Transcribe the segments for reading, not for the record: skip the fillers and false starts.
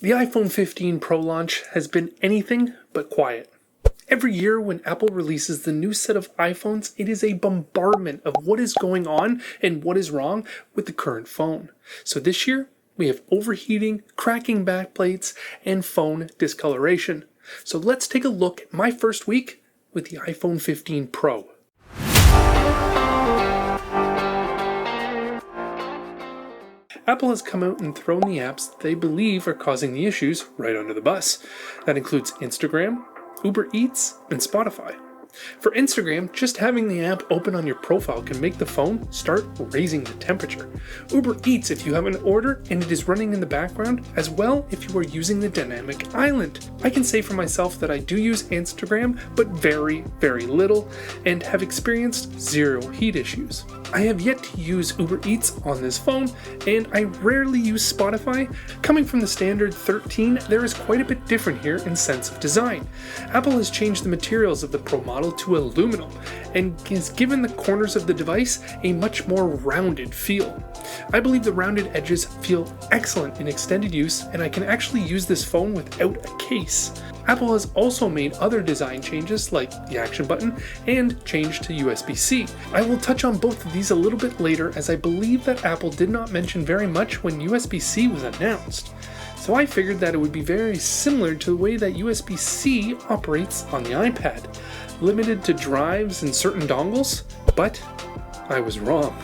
The iPhone 15 Pro launch has been anything but quiet. Every year when Apple releases the new set of iPhones, it is a bombardment of what is going on and what is wrong with the current phone. So this year, we have overheating, cracking backplates, and phone discoloration. So let's take a look at my first week with the iPhone 15 Pro. Apple has come out and thrown the apps they believe are causing the issues right under the bus. That includes Instagram, Uber Eats, and Spotify. For Instagram, just having the app open on your profile can make the phone start raising the temperature. Uber Eats if you have an order and it is running in the background, as well if you are using the dynamic island. I can say for myself that I do use Instagram, but very, very little, and have experienced zero heat issues. I have yet to use Uber Eats on this phone, and I rarely use Spotify. Coming from the standard 13, there is quite a bit different here in sense of design. Apple has changed the materials of the Pro model to aluminum and has given the corners of the device a much more rounded feel. I believe the rounded edges feel excellent in extended use, and I can actually use this phone without a case. Apple has also made other design changes like the action button and changed to USB-C. I will touch on both of these a little bit later, as I believe that Apple did not mention very much when USB-C was announced. So I figured that it would be very similar to the way that USB-C operates on the iPad, limited to drives and certain dongles, but I was wrong.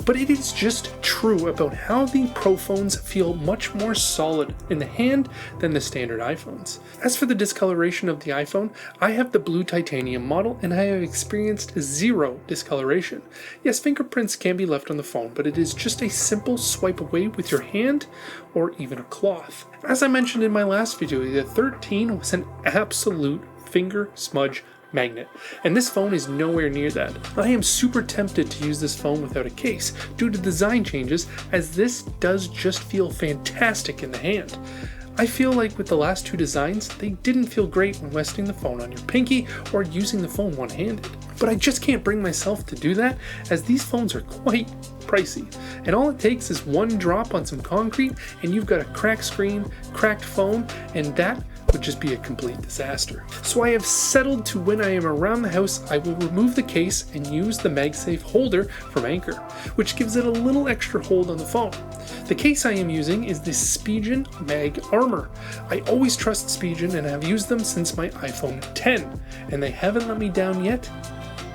But it is just true about how the Pro phones feel much more solid in the hand than the standard iPhones. As for the discoloration of the iPhone, I have the blue titanium model and I have experienced zero discoloration. Yes, fingerprints can be left on the phone, but it is just a simple swipe away with your hand or even a cloth. As I mentioned in my last video, the 13 was an absolute finger smudge magnet, and this phone is nowhere near that. I am super tempted to use this phone without a case due to design changes, as this does just feel fantastic in the hand. I feel like with the last two designs, they didn't feel great when resting the phone on your pinky or using the phone one-handed. But I just can't bring myself to do that, as these phones are quite pricey. And all it takes is one drop on some concrete and you've got a cracked screen, cracked phone, and that would just be a complete disaster. So I have settled to when I am around the house, I will remove the case and use the MagSafe holder from Anchor, which gives it a little extra hold on the phone. The case I am using is the Spigen Mag Armor. I always trust Spigen and have used them since my iPhone 10, and they haven't let me down yet.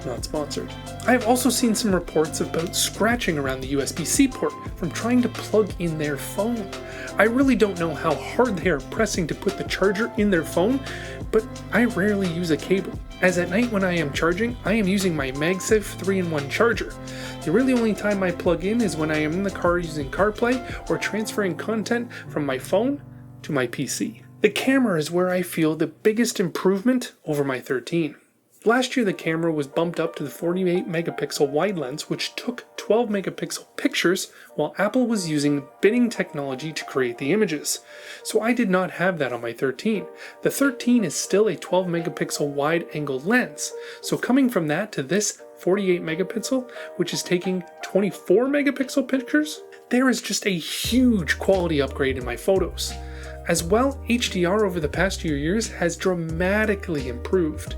Not sponsored. I have also seen some reports about scratching around the USB-C port from trying to plug in their phone. I really don't know how hard they are pressing to put the charger in their phone, but I rarely use a cable, as at night when I am charging, I am using my MagSafe 3-in-1 charger. The really only time I plug in is when I am in the car using CarPlay or transferring content from my phone to my PC. The camera is where I feel the biggest improvement over my 13. Last year the camera was bumped up to the 48 megapixel wide lens, which took 12 megapixel pictures, while Apple was using binning technology to create the images. So I did not have that on my 13. The 13 is still a 12 megapixel wide angle lens. So coming from that to this 48 megapixel, which is taking 24 megapixel pictures, there is just a huge quality upgrade in my photos. As well, HDR over the past few years has dramatically improved.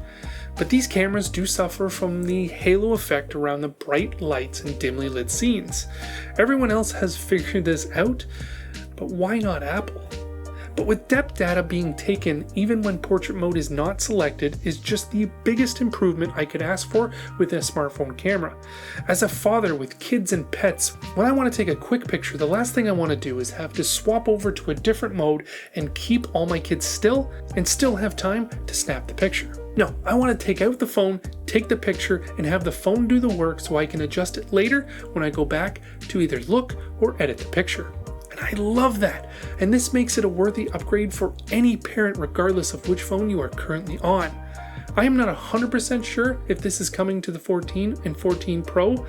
But these cameras do suffer from the halo effect around the bright lights and dimly lit scenes. Everyone else has figured this out, but why not Apple? But with depth data being taken even when portrait mode is not selected is just the biggest improvement I could ask for with a smartphone camera. As a father with kids and pets, when I want to take a quick picture, the last thing I want to do is have to swap over to a different mode and keep all my kids still and still have time to snap the picture. No, I want to take out the phone, take the picture, and have the phone do the work so I can adjust it later when I go back to either look or edit the picture. And I love that, and this makes it a worthy upgrade for any parent regardless of which phone you are currently on. I am not 100% sure if this is coming to the 14 and 14 Pro,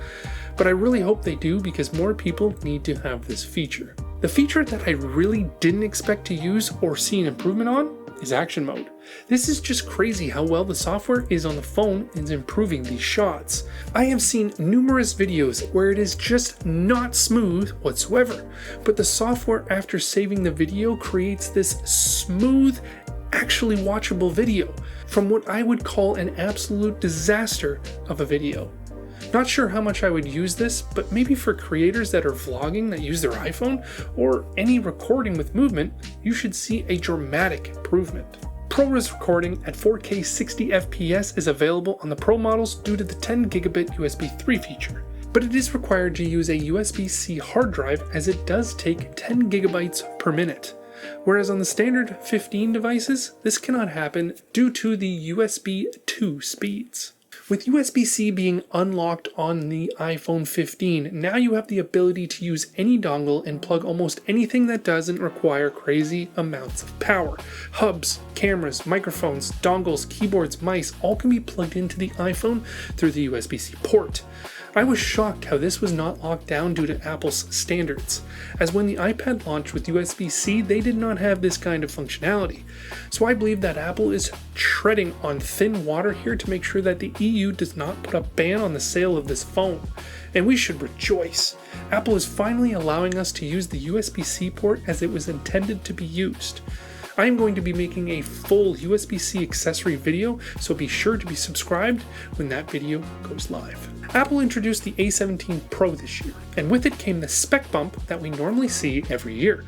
but I really hope they do because more people need to have this feature. The feature that I really didn't expect to use or see an improvement on is action mode. This is just crazy how well the software is on the phone in improving these shots. I have seen numerous videos where it is just not smooth whatsoever, but the software after saving the video creates this smooth, actually watchable video from what I would call an absolute disaster of a video. Not sure how much I would use this, but maybe for creators that are vlogging that use their iPhone, or any recording with movement, you should see a dramatic improvement. ProRes recording at 4K 60 FPS is available on the Pro models due to the 10 gigabit USB 3 feature, but it is required to use a USB-C hard drive as it does take 10 gigabytes per minute. Whereas on the standard 15 devices, this cannot happen due to the USB 2 speeds. With USB-C being unlocked on the iPhone 15, now you have the ability to use any dongle and plug almost anything that doesn't require crazy amounts of power. Hubs, cameras, microphones, dongles, keyboards, mice, all can be plugged into the iPhone through the USB-C port. I was shocked how this was not locked down due to Apple's standards, as when the iPad launched with USB-C, they did not have this kind of functionality. So I believe that Apple is treading on thin water here to make sure that the EU does not put a ban on the sale of this phone. And we should rejoice. Apple is finally allowing us to use the USB-C port as it was intended to be used. I am going to be making a full USB-C accessory video, so be sure to be subscribed when that video goes live. Apple introduced the A17 Pro this year, and with it came the spec bump that we normally see every year,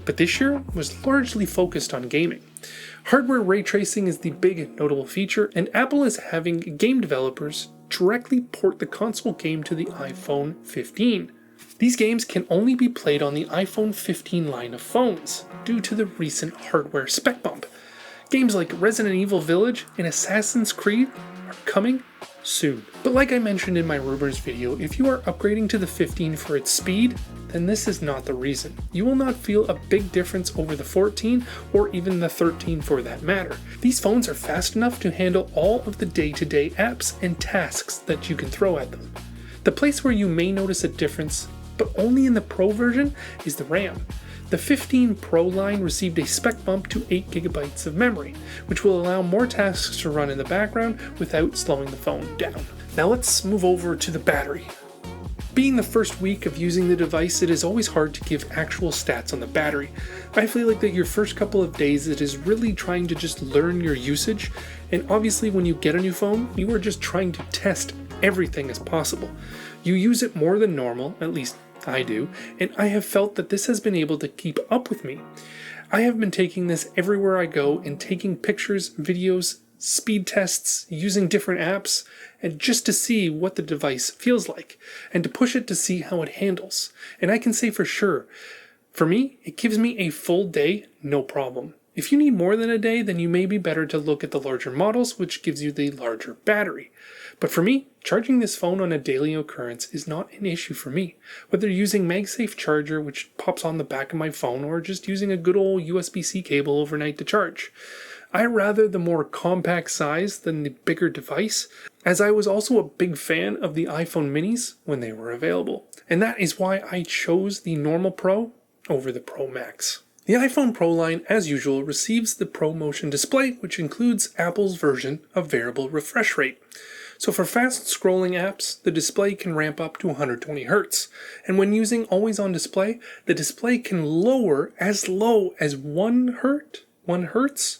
but this year was largely focused on gaming. Hardware ray tracing is the big notable feature, and Apple is having game developers directly port the console game to the iPhone 15. These games can only be played on the iPhone 15 line of phones, due to the recent hardware spec bump. Games like Resident Evil Village and Assassin's Creed are coming soon. But like I mentioned in my rumors video, if you are upgrading to the 15 for its speed, then this is not the reason. You will not feel a big difference over the 14 or even the 13 for that matter. These phones are fast enough to handle all of the day-to-day apps and tasks that you can throw at them. The place where you may notice a difference, but only in the Pro version, is the RAM. The 15 Pro line received a spec bump to 8 gigabytes of memory, which will allow more tasks to run in the background without slowing the phone down. Now let's move over to the battery. Being the first week of using the device, it is always hard to give actual stats on the battery. I feel like that your first couple of days it is really trying to just learn your usage, and obviously when you get a new phone, you are just trying to test everything as possible. You use it more than normal, at least I do, and I have felt that this has been able to keep up with me. I have been taking this everywhere I go and taking pictures, videos, speed tests, using different apps, and just to see what the device feels like, and to push it to see how it handles. And I can say for sure, for me, it gives me a full day, no problem. If you need more than a day, then you may be better to look at the larger models, which gives you the larger battery. But for me, charging this phone on a daily occurrence is not an issue for me. Whether using MagSafe charger, which pops on the back of my phone, or just using a good old USB-C cable overnight to charge. I rather the more compact size than the bigger device, as I was also a big fan of the iPhone minis when they were available. And that is why I chose the normal Pro over the Pro Max. The iPhone Pro line, as usual, receives the Pro Motion display, which includes Apple's version of variable refresh rate. So for fast scrolling apps, the display can ramp up to 120 Hz. And when using always on display, the display can lower as low as 1 Hertz?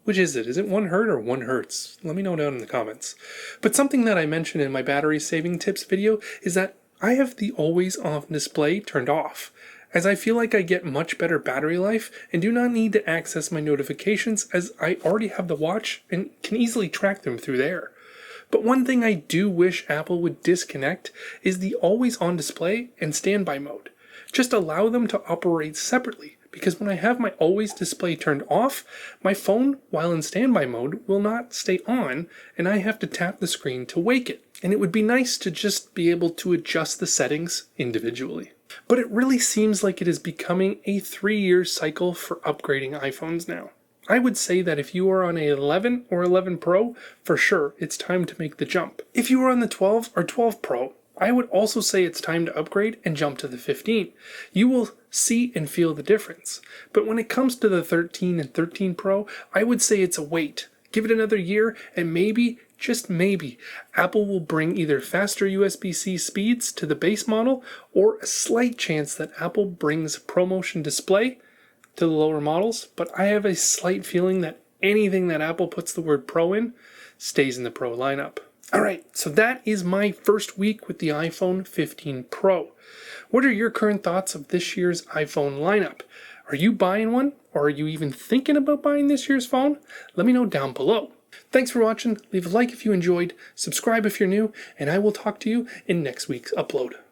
Which is it? Is it 1 Hertz or 1 Hertz? Let me know down in the comments. But something that I mentioned in my battery saving tips video is that I have the always on display turned off, as I feel like I get much better battery life and do not need to access my notifications as I already have the watch and can easily track them through there. But one thing I do wish Apple would disconnect is the always on display and standby mode. Just allow them to operate separately, because when I have my always display turned off, my phone, while in standby mode, will not stay on, and I have to tap the screen to wake it. And it would be nice to just be able to adjust the settings individually. But it really seems like it is becoming a 3-year cycle for upgrading iPhones now. I would say that if you are on a 11 or 11 Pro, for sure, it's time to make the jump. If you are on the 12 or 12 Pro, I would also say it's time to upgrade and jump to the 15. You will see and feel the difference. But when it comes to the 13 and 13 Pro, I would say it's a wait. Give it another year and maybe, just maybe, Apple will bring either faster USB-C speeds to the base model or a slight chance that Apple brings ProMotion display to the lower models. But I have a slight feeling that anything that Apple puts the word Pro in stays in the Pro lineup. Alright, so that is my first week with the iPhone 15 Pro. What are your current thoughts of this year's iPhone lineup? Are you buying one? Or are you even thinking about buying this year's phone? Let me know down below. Thanks for watching. Leave a like if you enjoyed, subscribe if you're new, and I will talk to you in next week's upload.